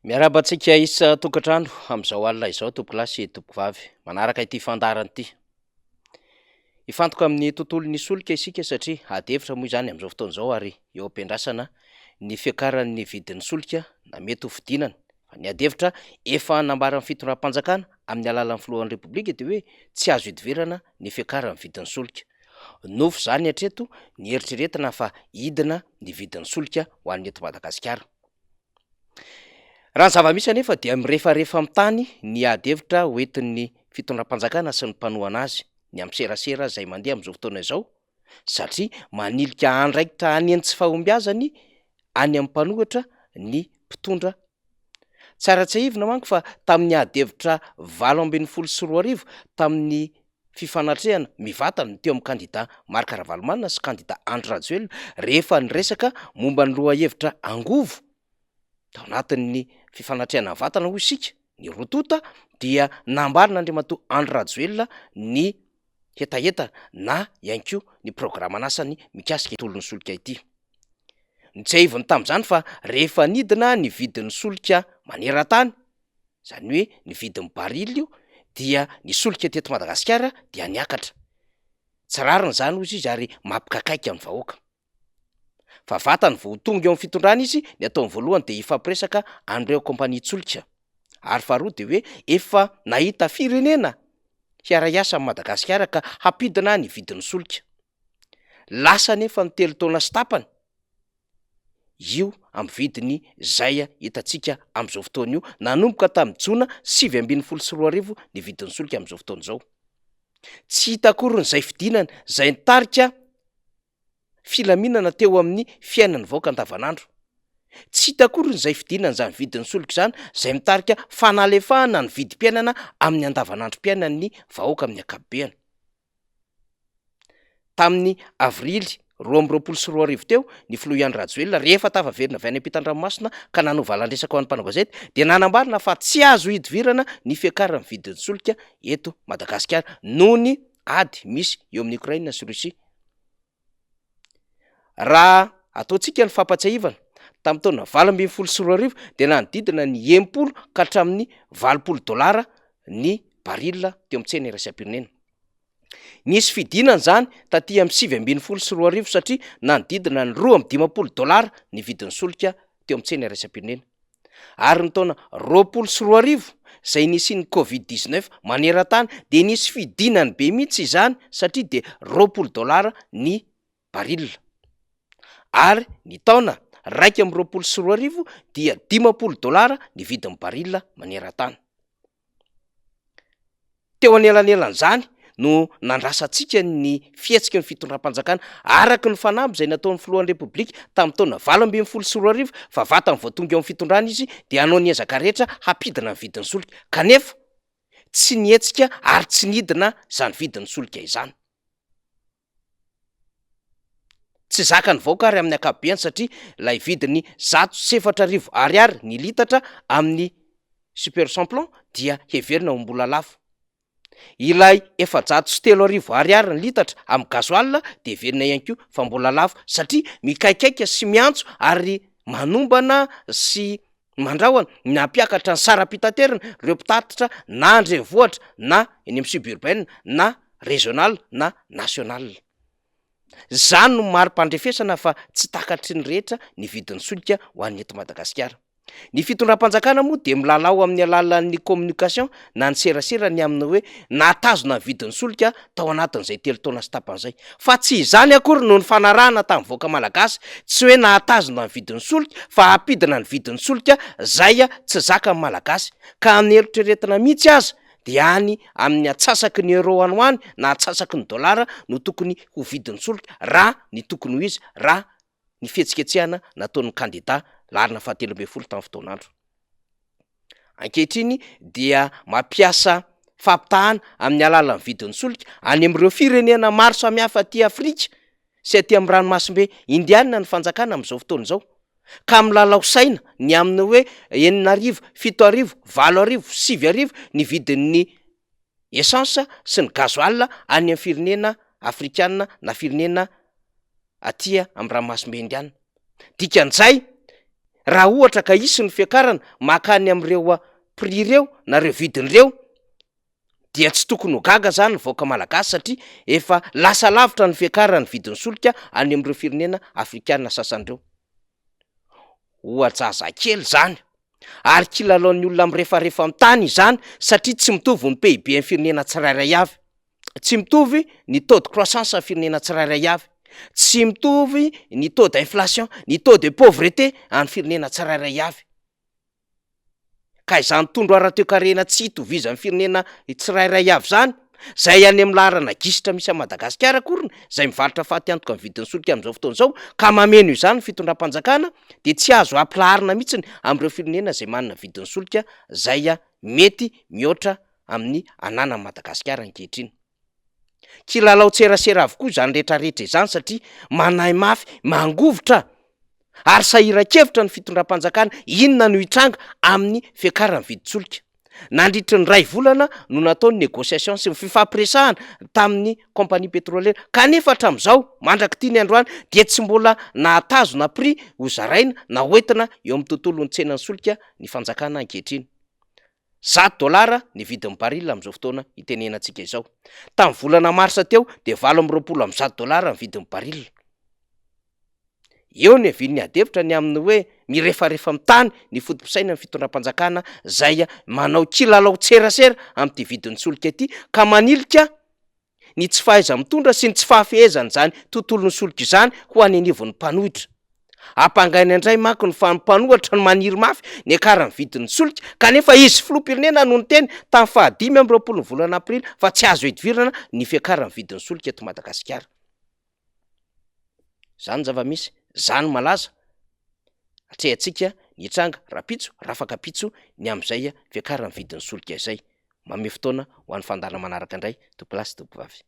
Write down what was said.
Miarabantsika isa tokantrano amin'izao alina izao tompoko lahy sy tompoko vavy manaraka ity fandarana ity. Ifantoka amin'ny tontolon'ny solika isika satria ady hevitra moa izany amin'izao fotoana izao ary eo am-piandrasana ny fiakaran'ny vidin'ny solika na mety ho fidinana. Fa ny ady hevitra efa nambaran'ny fitondram-panjakana amin'ny alalan'ny filohan'ny repoblika dia hoe tsy azo hidivirana ny fiakaran'ny vidin'ny solika. Nofo izany hatreto ny eritreretina fa hidina ny vidin'ny solika ho an'ny eto Madagasikara. Raha ny zava-misy anefa dia mirefarefa amin'ny tany ny ady hevitra hoentin'ny fitondram-panjakana sy ny mpanohana azy ny am'serasera izay mandeha amin'izao fotoana izao satria manilika andraikitra any ny tsy fahombiazany any amin'ny mpanohatra ny mpitondra. Tsara tsy ahivina manko fa tamin'ny ady hevitra 2024 tamin'ny fifanatrehana mivatana teo amin'ny kandida Marc Ravalomanana sy kandida Andry Rajoelina rehefa niresaka momba ny loha hevitra angovo tao anatin'ny fifanatrehana vatana hoy isika ny rotota dia nambarina Andriamatoa Andry Rajoelina ny hetaheta na ihany koa ny programan'asany mikasika tolon'ny solika ity. Tsy ahiviny tamin'izany fa rehefa nidina ny vidin'ny solika maneran-tany izany hoe ny vidin'ny barily io dia ny solika teto Madagasikara dia niakatra. Tsy rariny izany hozy izy ary mampikakaika amin'ny vahoaka. Fa vatany vao tonga eo amin'ny fitondrana izy ny ataony voalohany dia ifampiresaka an'ireo kompania-tsolika ary faharoa dia hoe efa nahita firenena hiara-iasa amin'ny Madagasikara ka hampidina ny vidin'ny solika. Lasa nefa ny 3 taona sy tapany io amin'ny vidiny izay hitantsika amin'izao fotoana io nanomboka tamin'ny Jona 2024 ny vidin'ny solika amin'izao fotoana izao. Tsy hita akory izay fidinana izay nitarika filaminana teo amin'ny fiainan'ny vahoaka andavanandro. Tsy hita akory izay fidinana izany vidin'ny solika izany izay mitarika fanalefahana ny vidim-piainana amin'ny andavanandrom-piainan'ny vahoaka amin'ny ankapobeny. Tamin'ny avrily 2024 teo ny filoha Andry Rajoelina rehefa tafaverina avy any ampitan-dranomasina ka nanao valan-dresaka ho an'ny mpanao gazety dia nanambarina fa tsy azo hidivirana ny fiakaran'ny vidin'ny solika eto Madagasikara noho ny ady misy eo amin'ny Ukraina sy Rosia. Raha ataontsika ny fampatsiahivana tamin'ny taona 2024 dia nanodidina ny 80 ka hatramin'ny $20 ny barila teo amin'ny tsena iraisam-pirenena. Nisy fidinana izany taty amin'ny 2024 satria nanodidina ny $250 ny vidin'ny solika teo amin'ny tsena iraisam-pirenena. Ary ny taona 2024 izay nisy ny Covid-19 maneran-tany dia nisy fidinany be mihitsy izany satria dia $20 ny barila. Ary ny taona 2024 dia $50 ny vidin'ny barila maneran-tany. Teo anelanelan'izany no nandrasantsika ny fihetsiky ny fitondram-panjakana araka ny fanamby izay nataon'ny filohan'ny repoblika tamin'ny taona 2024 fa vatany vao tonga eo amin'ny fitondrana izy dia hanao ny ezaka rehetra hampidina ny vidin'ny solika kanefa tsy nihetsika ary tsy nidina izany vidin'ny solika izany. Tsy zaka ny vahoaka ary amin'ny ankapobeny satria ilay vidiny $700 ny litatra amin'ny super samplon dia heverina ho mbola lafo. Ilay $730 ny litatra amin'ny gasoil dia heverina ihany koa fa mbola lafo satria mikaikaika sy miantso ary manombana sy mandrahona ny ampiakatra ny saram-pitaterana ireo mpitatitra na andrenivohitra na eny amin'ny suburbaine na régional na national. Izany no mari-pandrefesana fa tsy takatry ny rehetra ny vidin'ny solika ho an'ny eto Madagasikara. Ny fitondram-panjakana moa dia milalao amin'ny alalan'ny communication na ny serasera ny amina hoe nahatazona ny vidin'ny solika tao anatin'izay 3 taona sy tapan'izay. Fa tsy izany akory no ny fanarahana tamin'ny vahoaka malagasy, tsy hoe nahatazona ny vidin'ny solika fa hampidina ny vidin'ny solika izay tsy zaka ny malagasy ka amin'ny eritreretina mihitsy aza dia any amin'ny atsasaky ny euro any ho any na atsasaky ny dolara no tokony ho vidin'ny solika raha ny tokony ho izy raha ny fihetsiketsehana nataon'ny kandida larina 17 tamin'ny fotoanandro. Ankehitriny dia mampiasa fampitahana amin'ny alalan'ny vidin'ny solika any amin'ireo firenena maro samihafa aty Afrika sy aty amin'ny ranomasimbe Indiana ny fanjakana amin'izao fotoana izao ka milalao saina ny amin'ny hoe 4,000, 7,000, 8,000, 7,000 ny vidin'ny essence sy ny gasoil any amin'ny firenena afrikana na firenena aty amin'ny ranomasimbe Indiana. Dikan'izay raha ohatra ka isy ny fiakarana makany am'ireo prix ireo na reo vidin'ireo dia tsy tokony ho gaga zany ny vaoaka malagasy satria efa lasa lavitra ny fiakarana ny vidin'ny solika any am'ireo firenena afrikana sasandreo. Ohajaza kely zany ary kilalaon'ny olona mirefarefa amin'ny tany izany satria tsy mitovy ny PIB amin'ny firenena tsirairay avy, tsy mitovy ny taux de croissance amin'ny firenena tsirairay avy, tsy mitovy ny taux d'inflation, ny taux de pauvreté amin'ny firenena tsirairay avy. Ka izany tondro ara-toe-karena tsy hitovizan'ny firenena tsirairay avy zany, zay any amin'ny laharana gisitra misy a Madagasikara korona, zay mivarotra faty-antoka ny vidin'ny solika amin'izao fotoana izao, ka mameno izany fitondram-panjakana de tsy azo ampilaharina mihitsiny am'ireo firenena zay manana vidin'ny solika zay mety mihoatra amin'ny ananan'i Madagasikara ankehitriny. Kilalao tserasera avokoa zany rehetrarehetra izany satria manahy mafy mangovotra ary sahiran-kevitra ny fitondram-panjakana inona no hitranga amin'ny fiakaran'ny vidin-solika. Nandritry ny ray volana no nataony négociation sy ny fifampiresahana tamin'ny compagnie pétrolière, kanefa hatramin'izao mandrakity ny androany dia tsy mbola nahatazona prix ho zaraina na hoentina eo amin'ny tontolon'ny tsenan'ny solika ny fanjakana ankehitriny. $100 ny vidin'ny baril amin'izao fotoana itenenantsika izao. Tamin'ny volana marsa teo dia $20 ny vidin'ny baril. Eo ny avin'ny adevitra ny amin'ny hoe mirefarefa amin'ny tany ny fodim-pisaina ny fitondram-panjakana zay manao kilalao tserasera amin'ity vidin'ny solika ity, ka manilika ny tsy fahaiza mitondra sy ny tsy fahafehezana zany tontolon'ny solika izany ho any anivon'ny mpanohitra. Ampangaina indray manko ny mpanohatra no maniry mafy ny akaran'ny vidin'ny solika, kanefa izy filoham-pirenena no niteny tamin'ny 5 ny volana aprily fa tsy azo hidivirana ny fiakaran'ny vidin'ny solika eto Madagasikara. Zany zava-misy, zany malaza atrehantsika ny tranga rapitso rafaka pitso ny am'izay fiakaran'ny vidin'ny solika izay. Mame fotoana ho an'ny fandala manaraka indray, topilasy topivavy.